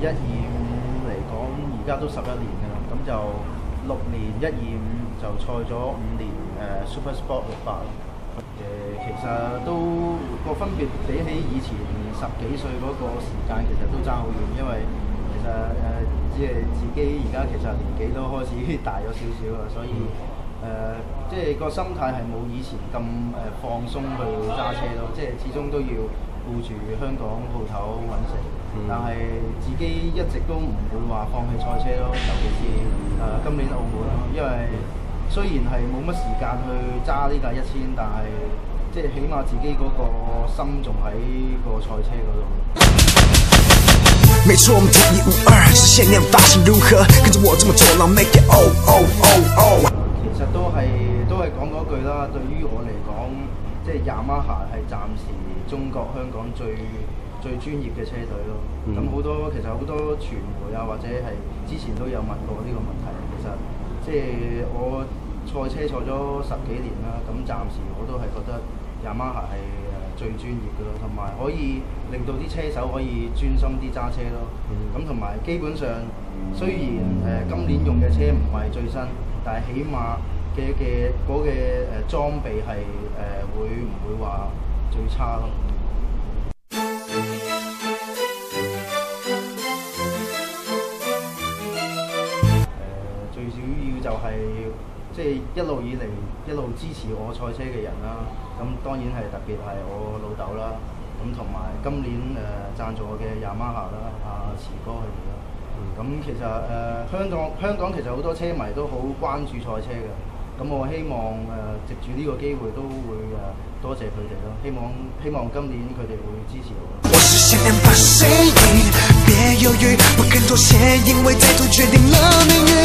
2012-15嚟講，而家都11年㗎啦。咁就6年125就賽咗5年Super Sport 68咯。其實都個分別比起以前10幾歲嗰個時間，其實都爭好遠，因為其實即係自己而家其實年紀都開始大咗少少啦，所以即係個心態係冇以前咁放鬆去揸車咯，即係始終都要顧住香港鋪頭揾食，但係自己一直都唔會話放棄賽車咯，尤其是今年澳門咯，因為雖然係冇乜時間去揸呢架1000，但係即係起碼自己嗰個心仲喺個賽車嗰度。没错，我们独一无二，是限量发型如何？跟着我这么做浪 ，make it oh oh oh oh。其實都係講嗰句啦，對於我嚟講，即係Yamaha係暫時中國香港最專業嘅車隊咯。咁其實好多傳媒啊，或者係之前都有問過呢個問題。其實即係我賽車賽咗10幾年啦，咁暫時我都係覺得Yamaha係最專業嘅咯，同埋可以令到啲車手可以專心啲揸車咯。咁同埋基本上，雖然今年用嘅車唔係最新，但係起碼嘅裝備係會唔會話最差咯？最主要就係即係一路以嚟一路支持我賽車嘅人啦。咁當然係特別係我老豆啦。咁同埋今年贊助我嘅Yamaha啦，慈哥佢哋啦。咁其實香港其實好多車迷都好關注賽車嘅。咁我希望藉住呢個機會都會多謝佢哋咯。希望今年佢哋會支持我。我是限量版谁赢，别犹豫，不肯妥协，因为再度决定了命运。